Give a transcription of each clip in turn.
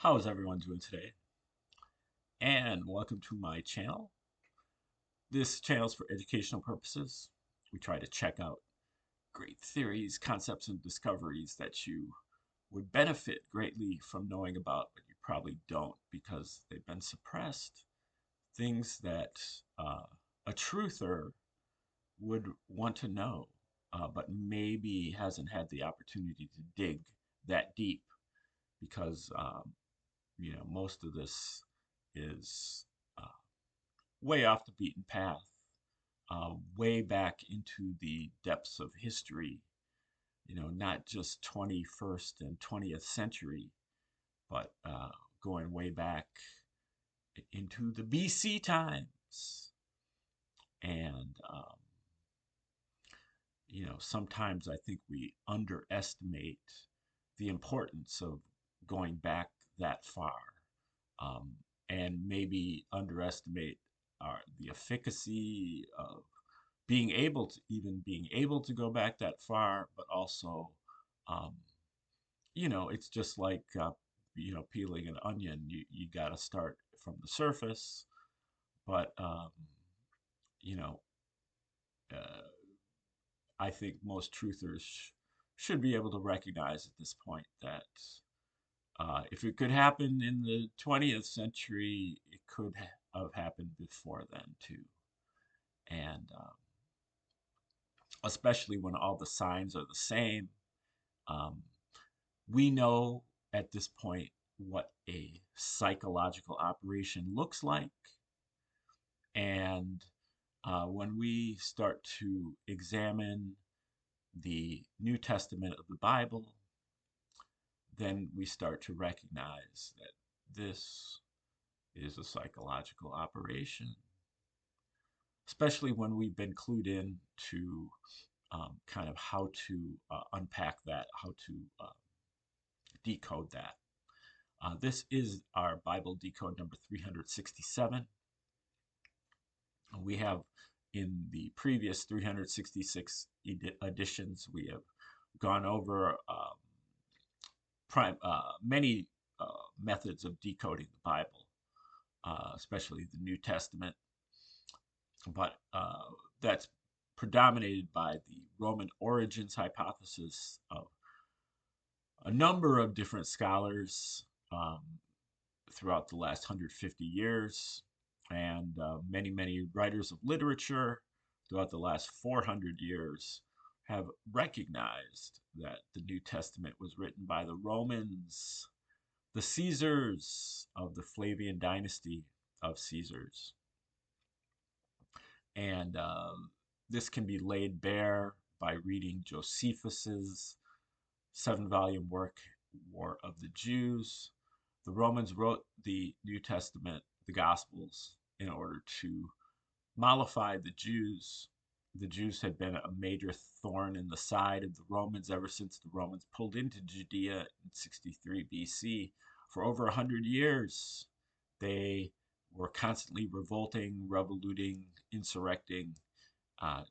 How is everyone doing today? And welcome to my channel. This channel is for educational purposes. We try to check out great theories, concepts, and discoveries that you would benefit greatly from knowing about, but you probably don't because they've been suppressed. Things that a truther would want to know, but maybe hasn't had the opportunity to dig that deep because most of this is way off the beaten path, way back into the depths of history, not just 21st and 20th century, but going way back into the BC times. And, sometimes I think we underestimate the importance of going back that far, um, and maybe underestimate the efficacy of being able to go back that far, but also, um, it's just like peeling an onion. You got to start from the surface, but you know, uh, I think most truthers should be able to recognize at this point that if it could happen in the 20th century, it could have happened before then too. And especially when all the signs are the same, um, we know at this point what a psychological operation looks like. And when we start to examine the New Testament of the Bible, then we start to recognize that this is a psychological operation, especially when we've been clued in to kind of how to unpack that, how to decode that. This is our Bible decode number 367. We have in the previous 366 editions, we have gone over many methods of decoding the Bible, especially the New Testament, but that's predominated by the Roman origins hypothesis of a number of different scholars throughout the last 150 years, and many writers of literature throughout the last 400 years have recognized that the New Testament was written by the Romans, the Caesars of the Flavian dynasty of Caesars. And this can be laid bare by reading Josephus's 7-volume work, War of the Jews. The Romans wrote the New Testament, the Gospels, in order to mollify the Jews. The Jews had been a major thorn in the side of the Romans ever since the Romans pulled into Judea in 63 BC. For over 100 years, they were constantly revolting, revoluting, insurrecting, uh,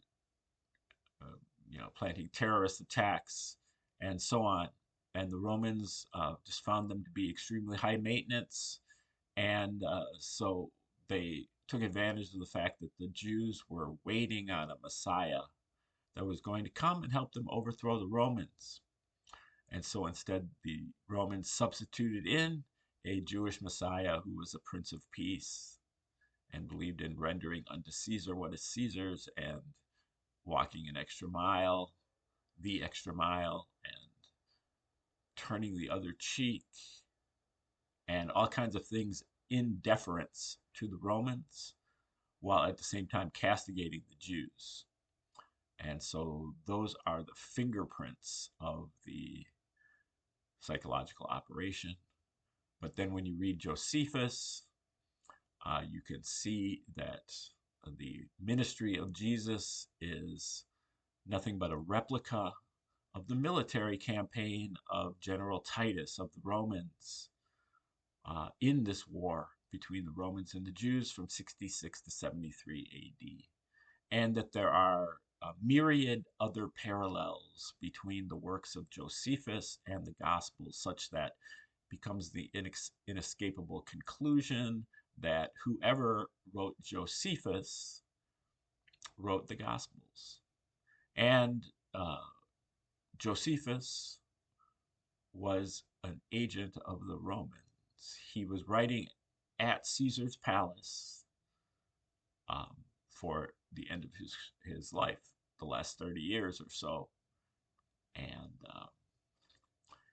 planting terrorist attacks, and so on. And the Romans just found them to be extremely high maintenance, and so they took advantage of the fact that the Jews were waiting on a Messiah that was going to come and help them overthrow the Romans. And so instead, the Romans substituted in a Jewish Messiah who was a Prince of Peace and believed in rendering unto Caesar what is Caesar's and walking an extra mile, the extra mile, and turning the other cheek, and all kinds of things in deference to the Romans, while at the same time castigating the Jews. And so those are the fingerprints of the psychological operation. But then when you read Josephus, you can see that the ministry of Jesus is nothing but a replica of the military campaign of General Titus of the Romans in this war between the Romans and the Jews from 66 to 73 AD. And that there are a myriad other parallels between the works of Josephus and the Gospels, such that becomes the inescapable conclusion that whoever wrote Josephus wrote the Gospels. And Josephus was an agent of the Romans. He was writing at Caesar's palace um, for the end of his life, the last 30 years or so. And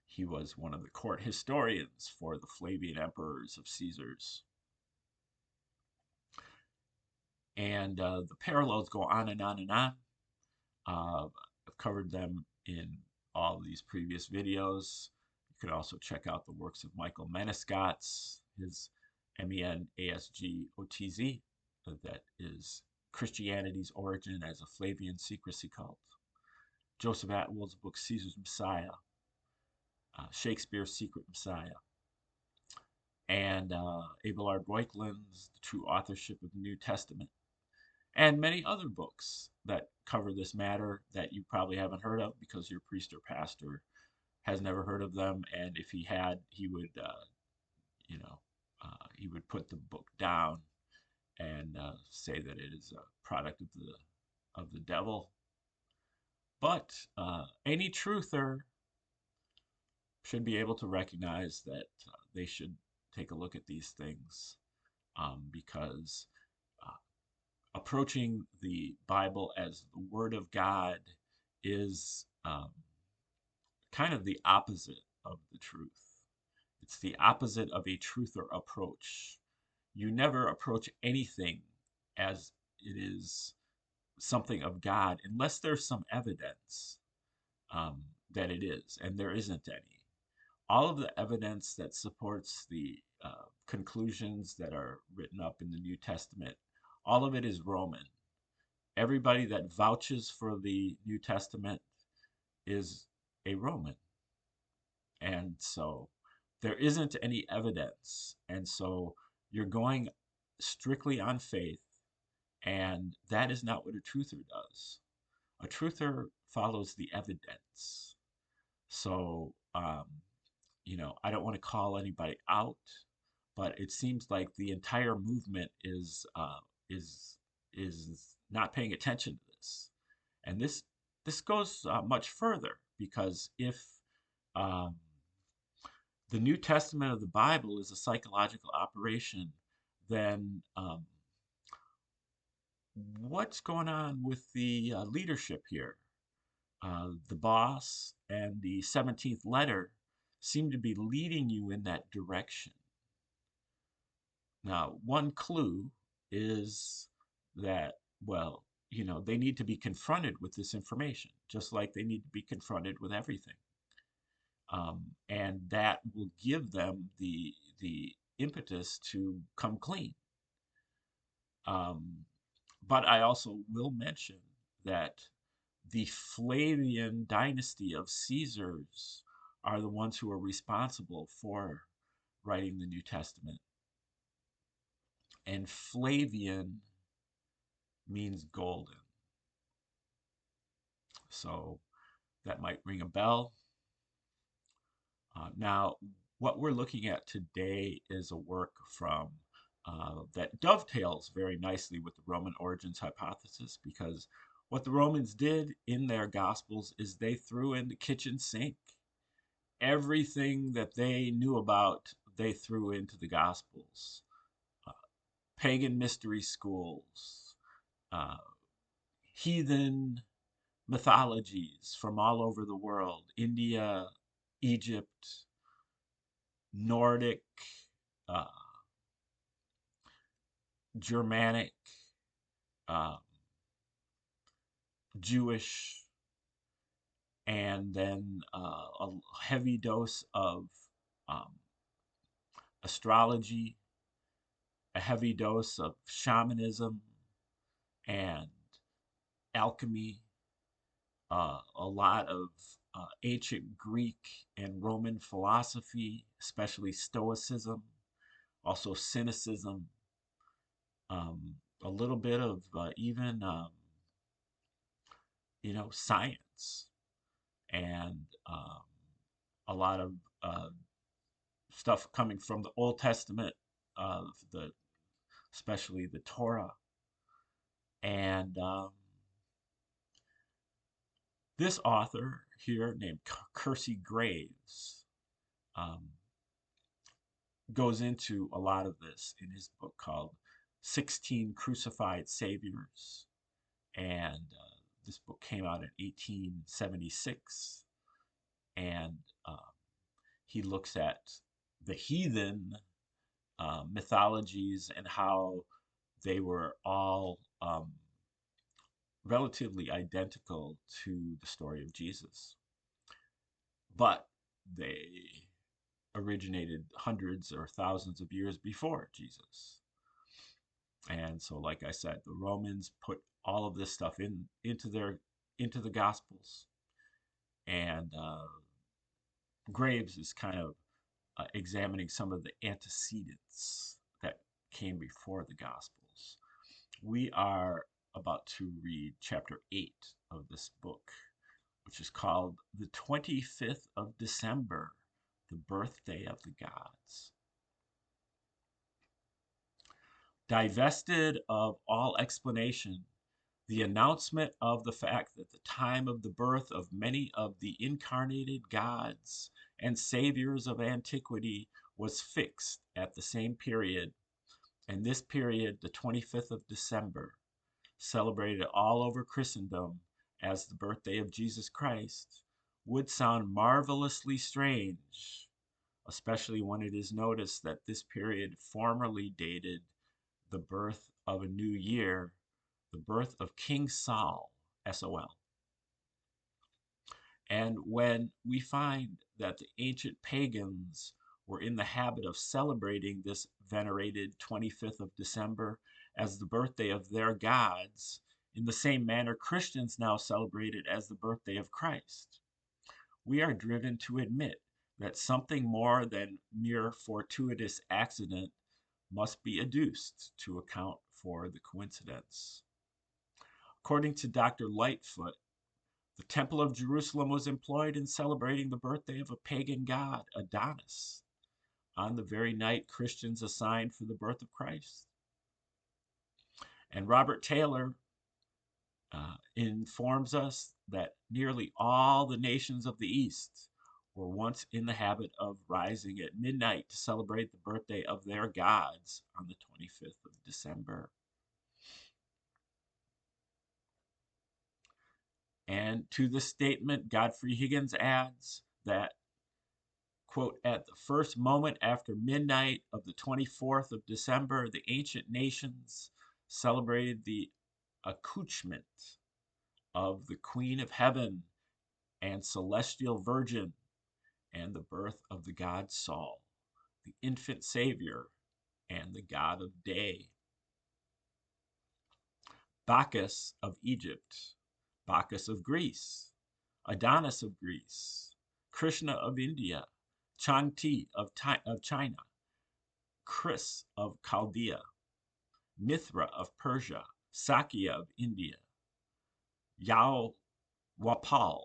he was one of the court historians for the Flavian emperors of Caesar's. And the parallels go on and on and on. I've covered them in all of these previous videos. You can also check out the works of Michael Menescotz, his Menasgotz, that is Christianity's Origin as a Flavian Secrecy Cult. Joseph Atwell's book Caesar's Messiah, Shakespeare's Secret Messiah, and Abelard Reuchlin's The True Authorship of the New Testament, and many other books that cover this matter that you probably haven't heard of because your priest or pastor has never heard of them, and if he had, he would, he would put the book down and say that it is a product of the devil. But any truther should be able to recognize that they should take a look at these things because approaching the Bible as the Word of God is kind of the opposite of the truth. It's the opposite of a truther approach. You never approach anything as it is something of God unless there's some evidence that it is, and there isn't any. All of the evidence that supports the conclusions that are written up in the New Testament, all of it is Roman. Everybody that vouches for the New Testament is a Roman. And so there isn't any evidence. And so you're going strictly on faith, and that is not what a truther does. A truther follows the evidence. So, I don't want to call anybody out, but it seems like the entire movement is not paying attention to this, and this goes much further because if um, the New Testament of the Bible is a psychological operation, then what's going on with the leadership here? The boss and the 17th letter seem to be leading you in that direction. Now, one clue is that, well, they need to be confronted with this information, just like they need to be confronted with everything. And that will give them the impetus to come clean. But I also will mention that the Flavian dynasty of Caesars are the ones who are responsible for writing the New Testament. And Flavian means golden. So that might ring a bell. Now, what we're looking at today is a work from that dovetails very nicely with the Roman origins hypothesis, because what the Romans did in their Gospels is they threw in the kitchen sink. Everything that they knew about, they threw into the Gospels. Pagan mystery schools, heathen mythologies from all over the world, India, Egypt, Nordic, uh, Germanic, uh, Jewish, and then a heavy dose of um, astrology, a heavy dose of shamanism and alchemy, a lot of ancient Greek and Roman philosophy, especially Stoicism, also cynicism, a little bit of even science, and a lot of stuff coming from the Old Testament, the especially the Torah. And this author here named Kersey Graves um, goes into a lot of this in his book called 16 Crucified Saviors. And this book came out in 1876. And he looks at the heathen mythologies and how they were all relatively identical to the story of Jesus. But they originated hundreds or thousands of years before Jesus. And so, like I said, the Romans put all of this stuff into the Gospels, and Graves is kind of examining some of the antecedents that came before the Gospels. We are about to read chapter 8 of this book, which is called The 25th of December, the Birthday of the Gods. Divested of all explanation, the announcement of the fact that the time of the birth of many of the incarnated gods and saviors of antiquity was fixed at the same period, and this period, the 25th of December, celebrated all over Christendom as the birthday of Jesus Christ, would sound marvelously strange, especially when it is noticed that this period formerly dated the birth of a new year, the birth of King Saul, S-O-L. And when we find that the ancient pagans were in the habit of celebrating this venerated 25th of December as the birthday of their gods, in the same manner Christians now celebrate it as the birthday of Christ, we are driven to admit that something more than mere fortuitous accident must be adduced to account for the coincidence. According to Dr. Lightfoot, the Temple of Jerusalem was employed in celebrating the birthday of a pagan god, Adonis, on the very night Christians assigned for the birth of Christ. And Robert Taylor informs us that nearly all the nations of the East were once in the habit of rising at midnight to celebrate the birthday of their gods on the 25th of December. And to the statement, Godfrey Higgins adds that, quote, at the first moment after midnight of the 24th of December, the ancient nations celebrated the accouchement of the Queen of Heaven and Celestial Virgin and the birth of the god Saul, the infant Savior and the god of day. Bacchus of Egypt, Bacchus of Greece, Adonis of Greece, Krishna of India, Chanti of China, Chris of Chaldea, Mithra of Persia, Sakya of India, Yao Wapal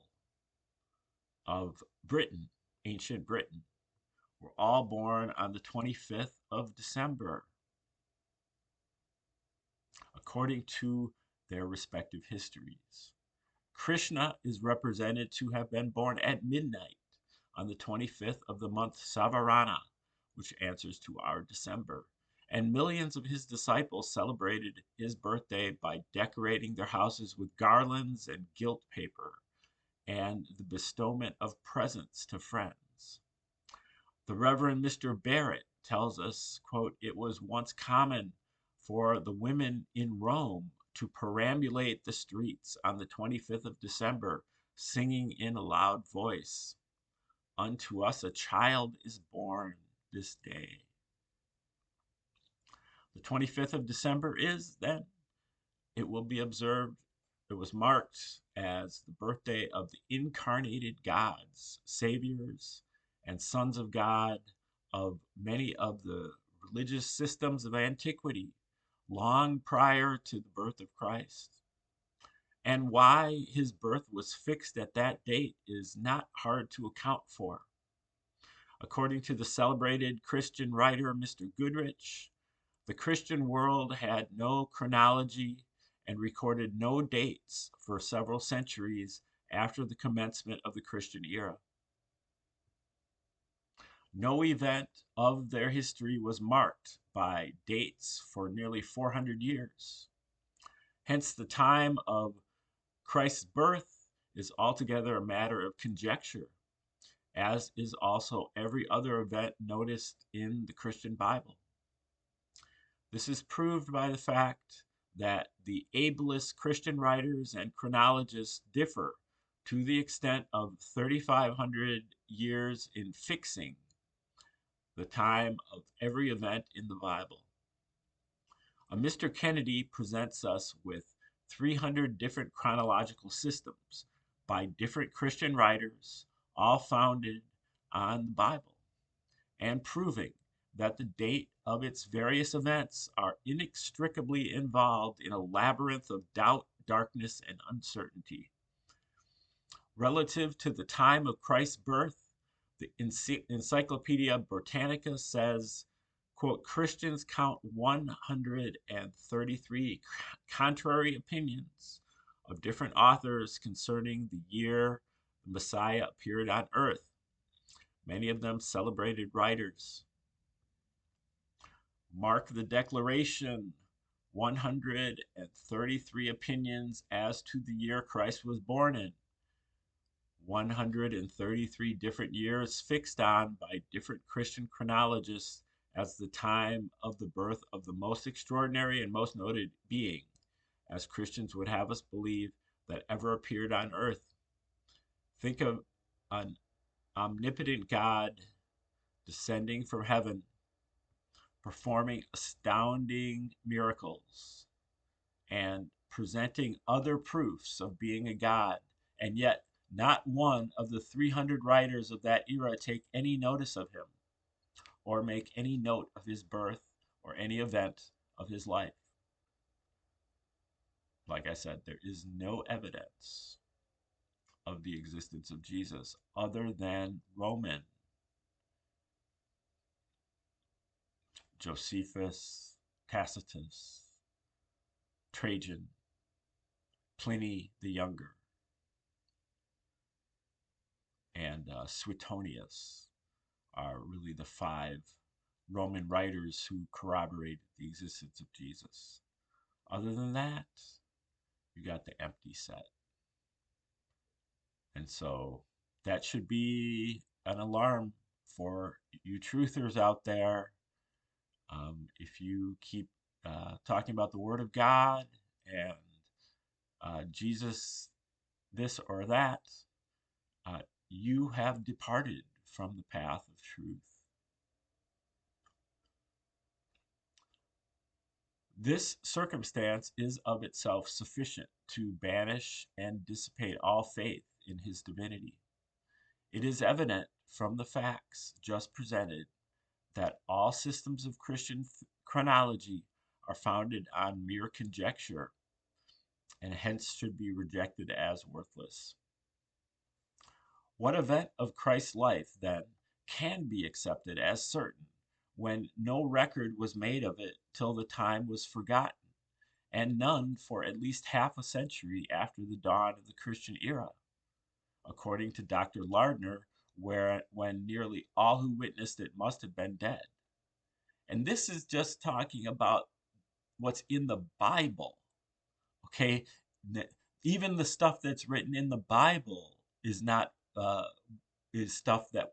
of Britain, ancient Britain, were all born on the 25th of December, according to their respective histories. Krishna is represented to have been born at midnight on the 25th of the month Savarana, which answers to our December, and millions of his disciples celebrated his birthday by decorating their houses with garlands and gilt paper and the bestowment of presents to friends. The Reverend Mr. Barrett tells us, quote, it was once common for the women in Rome to perambulate the streets on the 25th of December, singing in a loud voice, unto us a child is born this day. The 25th of December is, then, it will be observed, it was marked as the birthday of the incarnated gods, saviors, and sons of God of many of the religious systems of antiquity, long prior to the birth of Christ. And why his birth was fixed at that date is not hard to account for. According to the celebrated Christian writer Mr. Goodrich, the Christian world had no chronology and recorded no dates for several centuries after the commencement of the Christian era. No event of their history was marked by dates for nearly 400 years. Hence, the time of Christ's birth is altogether a matter of conjecture, as is also every other event noticed in the Christian Bible. This is proved by the fact that the ablest Christian writers and chronologists differ to the extent of 3,500 years in fixing the time of every event in the Bible. Mr. Kennedy presents us with 300 different chronological systems by different Christian writers, all founded on the Bible, and proving that the date of its various events are inextricably involved in a labyrinth of doubt, darkness, and uncertainty. Relative to the time of Christ's birth, the Encyclopedia Britannica says, quote, Christians count 133 contrary opinions of different authors concerning the year the Messiah appeared on earth, many of them celebrated writers. Mark the declaration, 133 opinions as to the year Christ was born in. 133 different years fixed on by different Christian chronologists as the time of the birth of the most extraordinary and most noted being, as Christians would have us believe, that ever appeared on earth. Think of an omnipotent God descending from heaven, performing astounding miracles, and presenting other proofs of being a God, and yet not one of the 300 writers of that era take any notice of him or make any note of his birth or any event of his life. Like I said, there is no evidence of the existence of Jesus other than Roman. Josephus, Tacitus, Trajan, Pliny the Younger, and Suetonius are really the 5 Roman writers who corroborated the existence of Jesus. Other than that, you got the empty set. And so that should be an alarm for you truthers out there. If you keep talking about the Word of God and Jesus, this or that, you have departed from the path of truth. This circumstance is of itself sufficient to banish and dissipate all faith in his divinity. It is evident from the facts just presented that all systems of Christian chronology are founded on mere conjecture and hence should be rejected as worthless. What event of Christ's life, then, can be accepted as certain when no record was made of it till the time was forgotten, and none for at least half a century after the dawn of the Christian era? According to Dr. Lardner, when nearly all who witnessed it must have been dead. And this is just talking about what's in the Bible. Okay, even the stuff that's written in the Bible is not is stuff that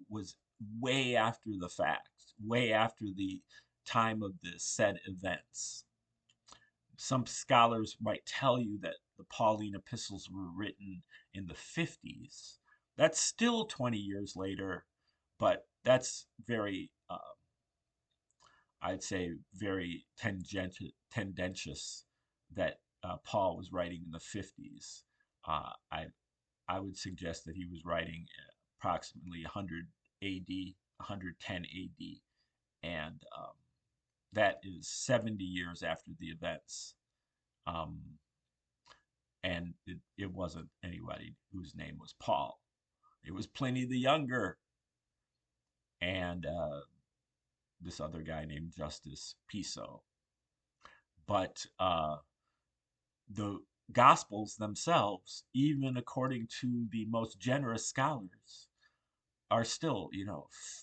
was way after the fact, way after the time of the said events. Some scholars might tell you that the Pauline epistles were written in the 50s. That's still 20 years later, but that's very, I'd say, very tendentious that Paul was writing in the 50s. I would suggest that he was writing approximately 100 AD, 110 AD, and that is 70 years after the events. And it wasn't anybody whose name was Paul. It was Pliny the Younger. and this other guy named Justice Piso. But the Gospels themselves, even according to the most generous scholars, are still,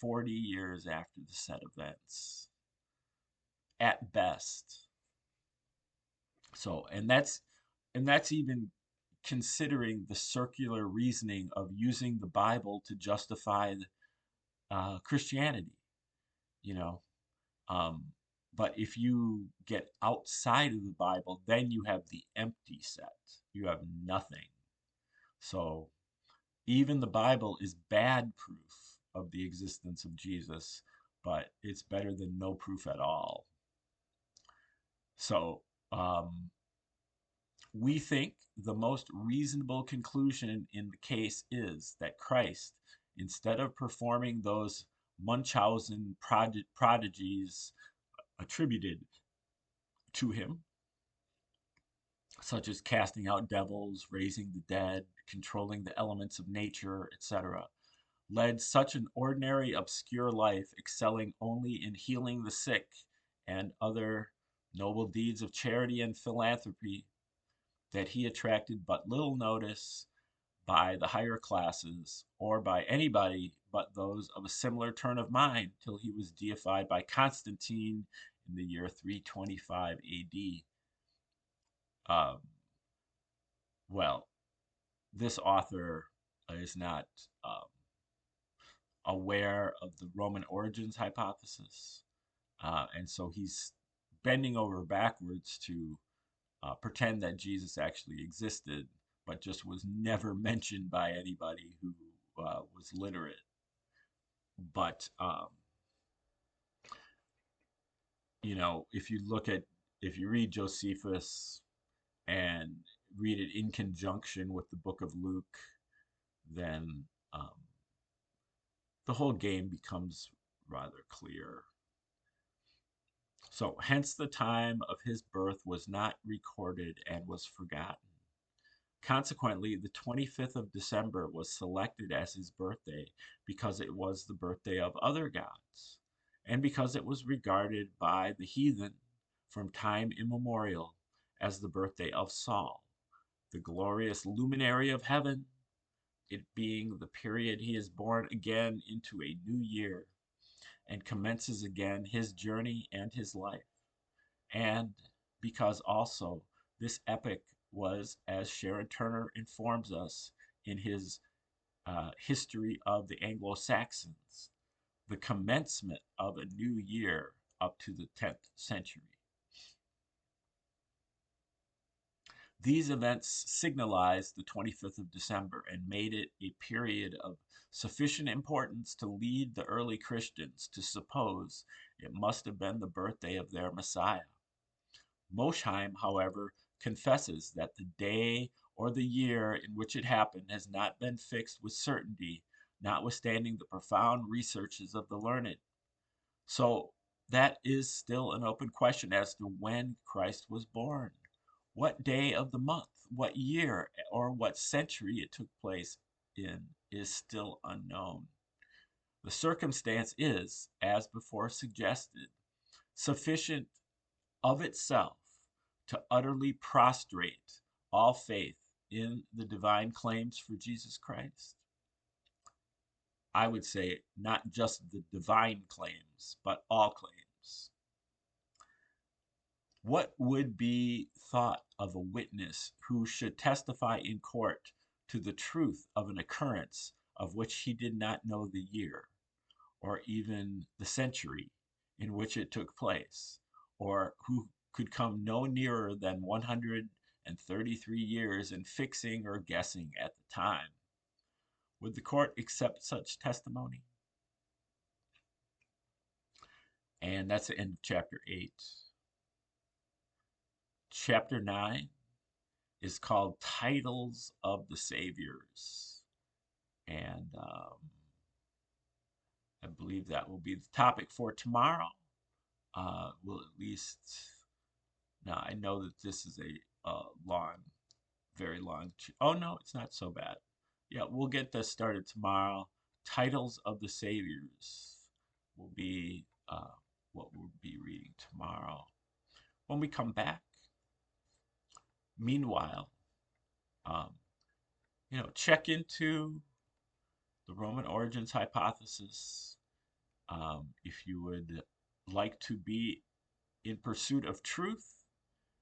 40 years after the set events at best. So, and that's even considering the circular reasoning of using the Bible to justify Christianity, you know. Um, but if you get outside of the Bible, then you have the empty set. You have nothing. So even the Bible is bad proof of the existence of Jesus, but it's better than no proof at all. So um, we think the most reasonable conclusion in the case is that Christ, instead of performing those Munchausen prodigies attributed to him, such as casting out devils, raising the dead, controlling the elements of nature, etc., led such an ordinary, obscure life, excelling only in healing the sick and other noble deeds of charity and philanthropy, that he attracted but little notice by the higher classes or by anybody but those of a similar turn of mind till he was deified by Constantine in the year 325 AD. Um, well, this author is not um, aware of the Roman origins hypothesis, and so he's bending over backwards to pretend that Jesus actually existed, but just was never mentioned by anybody who was literate. But if you read Josephus and read it in conjunction with the Book of Luke, then the whole game becomes rather clear. So, hence the time of his birth was not recorded and was forgotten. Consequently, the 25th of December was selected as his birthday because it was the birthday of other gods, and because it was regarded by the heathen from time immemorial as the birthday of Saul, the glorious luminary of heaven, it being the period he is born again into a new year and commences again his journey and his life. And because also this epoch was, as Sharon Turner informs us in his History of the Anglo Saxons, the commencement of a new year up to the 10th century. These events signalized the 25th of December and made it a period of sufficient importance to lead the early Christians to suppose it must have been the birthday of their Messiah. Mosheim, however, confesses that the day or the year in which it happened has not been fixed with certainty, notwithstanding the profound researches of the learned. So that is still an open question as to when Christ was born. What day of the month, what year, or what century it took place in is still unknown. The circumstance is, as before suggested, sufficient of itself to utterly prostrate all faith in the divine claims for Jesus Christ. I would say not just the divine claims, but all claims. What would be thought of a witness who should testify in court to the truth of an occurrence of which he did not know the year, or even the century in which it took place, or who could come no nearer than 133 years in fixing or guessing at the time? Would the court accept such testimony? And that's the end of chapter 8. Chapter 9 is called Titles of the Saviors. And I believe that will be the topic for tomorrow. We'll at least, now I know that this is a long, very long, oh no, it's not so bad. Yeah, we'll get this started tomorrow. Titles of the Saviors. will be what we'll be reading tomorrow. When we come back, meanwhile, um, check into the Roman origins hypothesis. If you would like to be in pursuit of truth,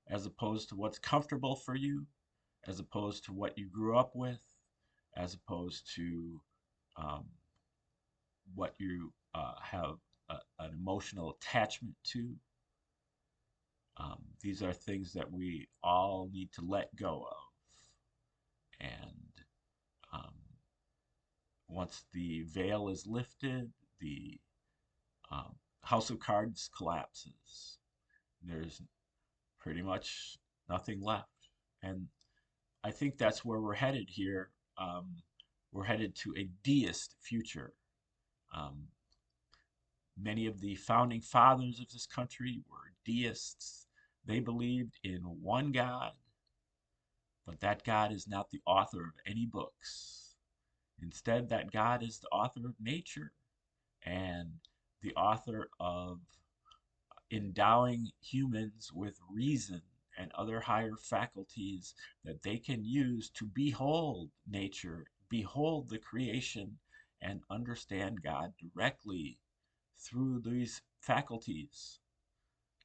as opposed to what's comfortable for you, as opposed to what you grew up with, as opposed to um, what you have an emotional attachment to. These are things that we all need to let go of. And um, once the veil is lifted, the house of cards collapses. There's pretty much nothing left. And I think that's where we're headed here. We're headed to a deist future. Um, Many of the founding fathers of this country were deists. They believed in one God, but that God is not the author of any books. Instead, that God is the author of nature and the author of endowing humans with reason and other higher faculties that they can use to behold nature, behold the creation, and understand God directly through these faculties,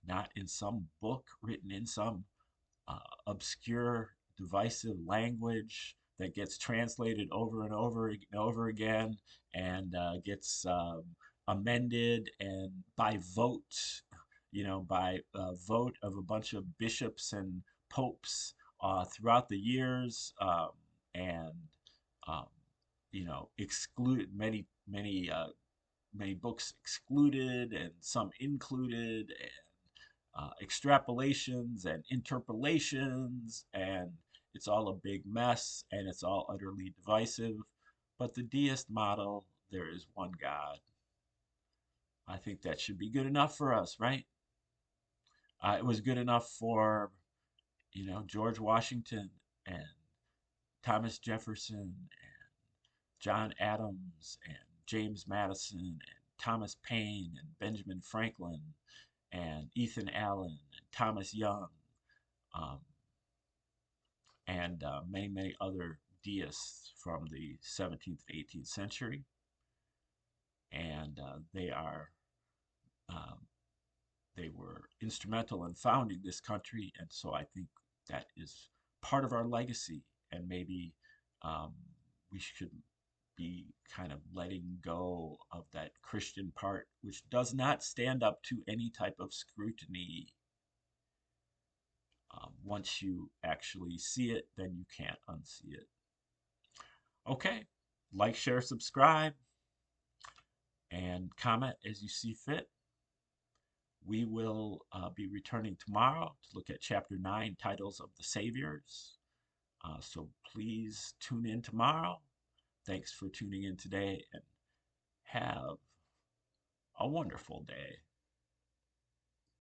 not in some book written in some obscure, divisive language that gets translated over and over and over again and gets amended and by vote, by vote of a bunch of bishops and popes throughout the years, and um, exclude many books excluded and some included, and extrapolations and interpolations, and it's all a big mess and it's all utterly divisive. But the deist model, there is one God. I think that should be good enough for us, right? It was good enough for, George Washington and Thomas Jefferson and John Adams and James Madison and Thomas Paine and Benjamin Franklin and Ethan Allen and Thomas Young, um, and many, many other deists from the 17th and 18th century. And um, they were instrumental in founding this country. And so I think that is part of our legacy. And maybe um, we should be kind of letting go of that Christian part, which does not stand up to any type of scrutiny. Once you actually see it, then you can't unsee it. Okay, like, share, subscribe, and comment as you see fit. We will be returning tomorrow to look at Chapter 9, Titles of the Saviors. So please tune in tomorrow. Thanks for tuning in today, and have a wonderful day.